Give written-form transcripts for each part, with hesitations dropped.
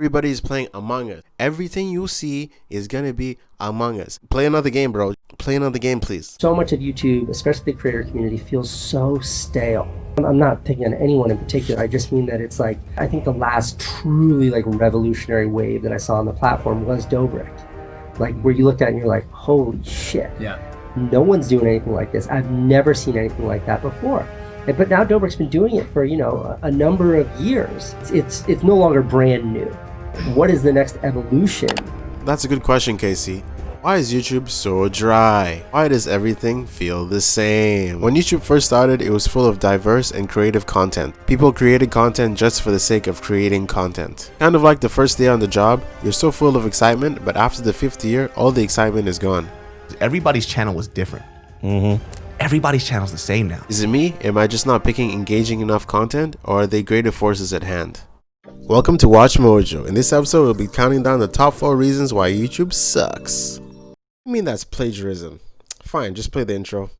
Everybody's playing Among Us. Everything you see is gonna be Among Us. Play another game, bro. Play another game, please. So much of YouTube, especially the creator community, feels so stale. I'm not picking on anyone in particular. I just mean that it's like, I think the last truly like revolutionary wave that I saw on the platform was Dobrik. Like where you looked at it and you're like, holy shit. Yeah. No one's doing anything like this. I've never seen anything like that before. But now Dobrik's been doing it for, a number of years. It's no longer brand new. What is the next evolution? That's a good question, Casey. Why is YouTube so dry? Why does everything feel the same? When YouTube first started, it was full of diverse and creative content. People created content just for the sake of creating content. Kind of like the first day on the job, you're so full of excitement, but after the 5th year, all the excitement is gone. Everybody's channel was different. Everybody's channel's the same now. Is it me? Am I just not picking engaging enough content, or are they greater forces at hand? Welcome to Watch Mojo. In this episode, we'll be counting down the top 4 reasons why YouTube sucks. I mean, that's plagiarism. Fine, just play the intro.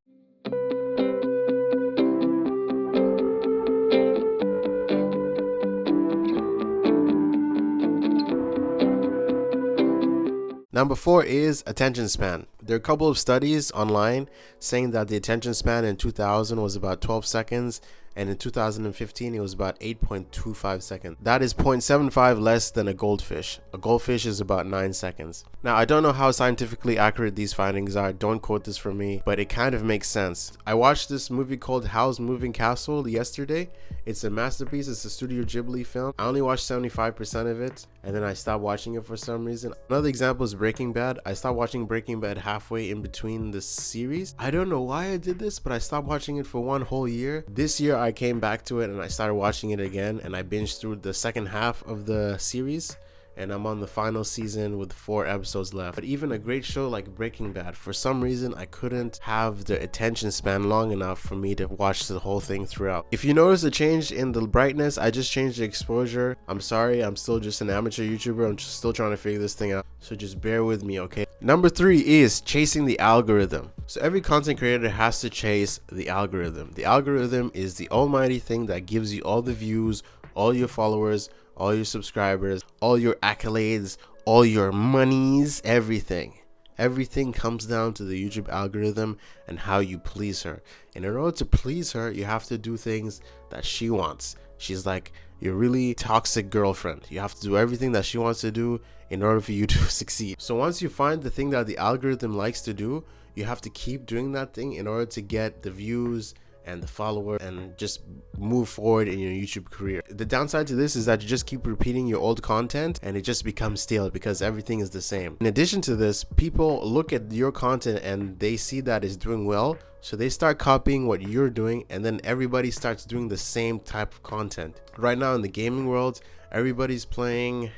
Number 4 is attention span. There are a couple of studies online saying that the attention span in 2000 was about 12 seconds, and in 2015 it was about 8.25 seconds. That is 0.75 less than a goldfish. A goldfish is about 9 seconds. Now, I don't know how scientifically accurate these findings are. Don't quote this from me, but it kind of makes sense. I watched this movie called Howl's Moving Castle yesterday. It's a masterpiece. It's a Studio Ghibli film. I only watched 75% of it, and then I stopped watching it for some reason. Another example is Breaking Bad. I stopped watching Breaking Bad halfway in between the series. I don't know why I did this, but I stopped watching it for 1 whole year. This year I came back to it and I started watching it again, and I binged through the second half of the series, and I'm on the final season with 4 episodes left. But even a great show like Breaking Bad, for some reason I couldn't have the attention span long enough for me to watch the whole thing throughout. If you notice a change in the brightness, I just changed the exposure. I'm sorry, I'm still just an amateur YouTuber. I'm just still trying to figure this thing out, so just bear with me, okay? Number 3 is chasing the algorithm. So every content creator has to chase the algorithm. The algorithm is the almighty thing that gives you all the views, all your followers, all your subscribers, all your accolades, all your monies, everything. Everything comes down to the YouTube algorithm and how you please her. And in order to please her, you have to do things that she wants. She's like your really toxic girlfriend. You have to do everything that she wants to do in order for you to succeed. So once you find the thing that the algorithm likes to do, you have to keep doing that thing in order to get the views and the follower and just move forward in your YouTube career. The downside to this is that you just keep repeating your old content and it just becomes stale because everything is the same. In addition to this, people look at your content and they see that it's doing well, so they start copying what you're doing, and then everybody starts doing the same type of content. Right now in the gaming world, everybody's playing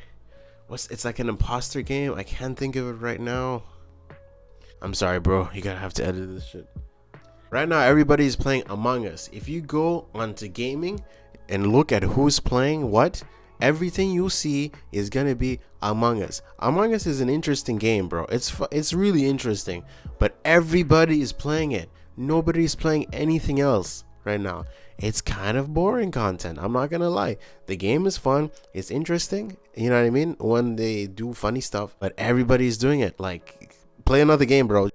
it's like an imposter game. I can't think of it right now. I'm sorry, bro, you're gonna have to edit this shit. Right now, everybody's playing Among Us. If you go onto gaming and look at who's playing what, everything you see is gonna be Among Us. Among Us is an interesting game, bro. It's really interesting, but everybody is playing it. Nobody's playing anything else right now. It's kind of boring content. I'm not gonna lie. The game is fun. It's interesting. You know what I mean? When they do funny stuff, but everybody's doing it. Like, play another game, bro.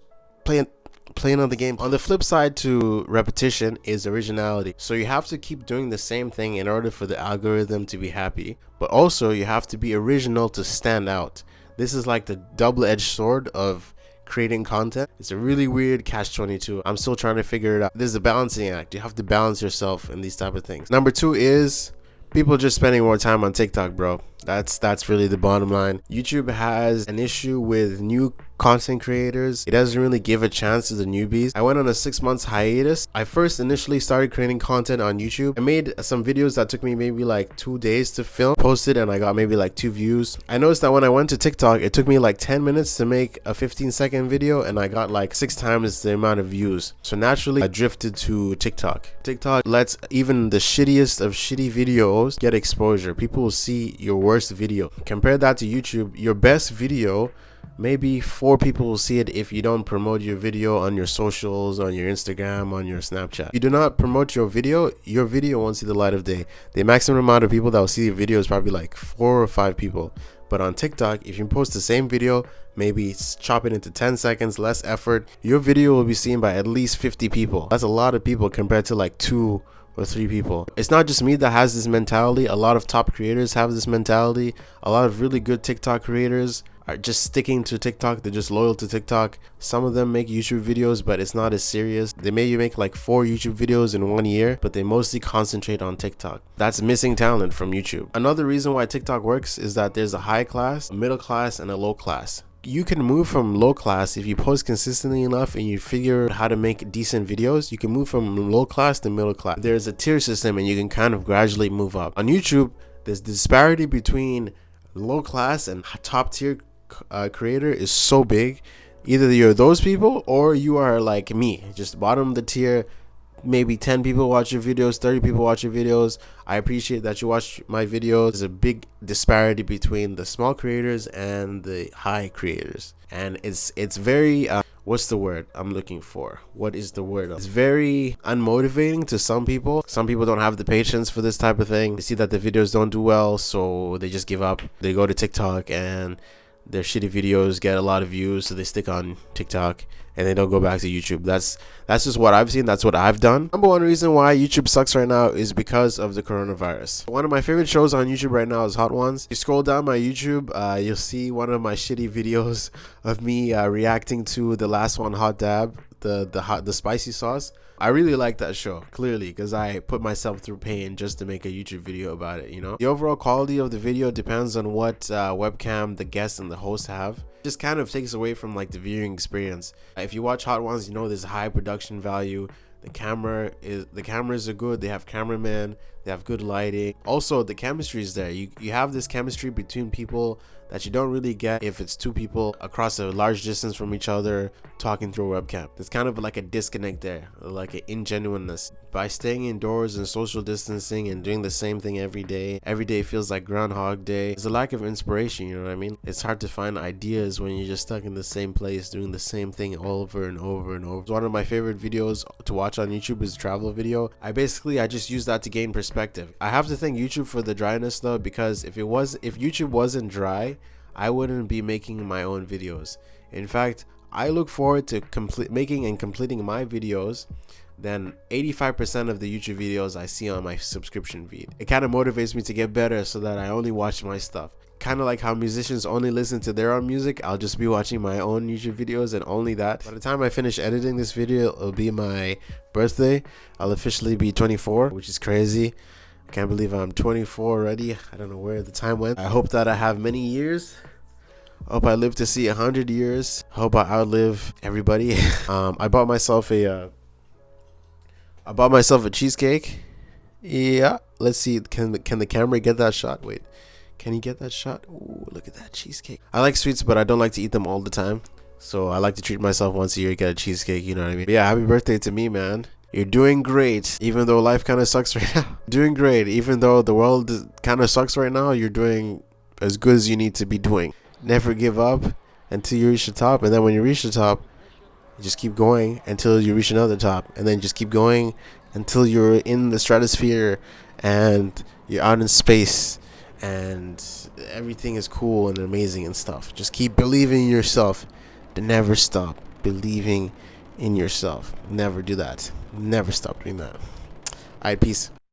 Play another game. On the flip side to repetition is originality. So you have to keep doing the same thing in order for the algorithm to be happy, but also you have to be original to stand out. This is like the double-edged sword of creating content. It's a really weird catch-22. I'm still trying to figure it out. This is a balancing act. You have to balance yourself in these type of things. Number 2 is people just spending more time on TikTok, bro. That's really the bottom line. YouTube has an issue with new content creators. It doesn't really give a chance to the newbies. I went on a 6 months hiatus. I first initially started creating content on YouTube. I made some videos that took me maybe like 2 days to film, posted, and I got maybe like 2 views. I noticed that when I went to TikTok, it took me like 10 minutes to make a 15-second video, and I got like 6 times the amount of views. So naturally, I drifted to TikTok. TikTok lets even the shittiest of shitty videos get exposure. People will see your worst video. Compare that to YouTube. Your best video maybe 4 people will see it if you don't promote your video on your socials, on your Instagram, on your Snapchat. If you do not promote your video won't see the light of day. The maximum amount of people that will see your video is probably like 4 or 5 people. But on TikTok, if you post the same video, maybe chop it into 10 seconds, less effort, your video will be seen by at least 50 people. That's a lot of people compared to like 2 or 3 people. It's not just me that has this mentality. A lot of top creators have this mentality. A lot of really good TikTok creators are just sticking to TikTok. They're just loyal to TikTok. Some of them make YouTube videos, but it's not as serious. They maybe make like 4 YouTube videos in 1 year, but they mostly concentrate on TikTok. That's missing talent from YouTube. Another reason why TikTok works is that there's a high class, a middle class, and a low class. You can move from low class if you post consistently enough and you figure out how to make decent videos. You can move from low class to middle class. There's a tier system and you can kind of gradually move up. On YouTube, there's disparity between low class and top tier creator is so big. Either you're those people or you are like me, just bottom of the tier. Maybe 10 people watch your videos, 30 people watch your videos. I appreciate that you watch my videos. There's a big disparity between the small creators and the high creators, and it's very what's the word I'm looking for? What is the word? It's very unmotivating to some people. Some people don't have the patience for this type of thing. They see that the videos don't do well, so they just give up. They go to TikTok and their shitty videos get a lot of views, so they stick on TikTok and they don't go back to YouTube. That's just what I've seen. That's what I've done. Number one reason why YouTube sucks right now is because of the coronavirus. One of my favorite shows on YouTube right now is Hot Ones. You scroll down my YouTube, you'll see one of my shitty videos of me reacting to the last one, Hot Dab, the spicy sauce. I really like that show, clearly, because I put myself through pain just to make a YouTube video about it, you know? The overall quality of the video depends on what webcam the guest and the host have. It just kind of takes away from like the viewing experience. If you watch Hot Ones, you know there's high production value. The cameras are good. They have cameramen. They have good lighting. Also, the chemistry is there. You have this chemistry between people that you don't really get if it's 2 people across a large distance from each other talking through a webcam. There's kind of like a disconnect there, like an ingenuineness. By staying indoors and social distancing and doing the same thing every day feels like Groundhog Day. There's a lack of inspiration, you know what I mean? It's hard to find ideas when you're just stuck in the same place doing the same thing over and over and over. One of my favorite videos to watch on YouTube is a travel video. I just use that to gain perspective. I have to thank YouTube for the dryness though, because if YouTube wasn't dry, I wouldn't be making my own videos. In fact, I look forward to making and completing my videos than 85% of the YouTube videos I see on my subscription feed. It kind of motivates me to get better so that I only watch my stuff. Kind of like how musicians only listen to their own music, I'll just be watching my own YouTube videos and only that. By the time I finish editing this video, it'll be my birthday. I'll officially be 24, which is crazy. I can't believe I'm 24 already. I don't know where the time went. I hope that I have many years. I hope I live to see 100 years. I hope I outlive everybody. I bought myself a cheesecake. Yeah, let's see. Can the camera get that shot? Wait, can you get that shot? Ooh, look at that cheesecake. I like sweets, but I don't like to eat them all the time. So I like to treat myself once a year, get a cheesecake, you know what I mean? But yeah, happy birthday to me, man. You're doing great, even though life kind of sucks right now. Doing great, even though the world kind of sucks right now. You're doing as good as you need to be doing. Never give up until you reach the top, and then when you reach the top, you just keep going until you reach another top, and then just keep going until you're in the stratosphere and you're out in space and everything is cool and amazing and stuff. Just keep believing in yourself. Never stop believing in yourself. Never do that. Never stop doing that. All right, peace.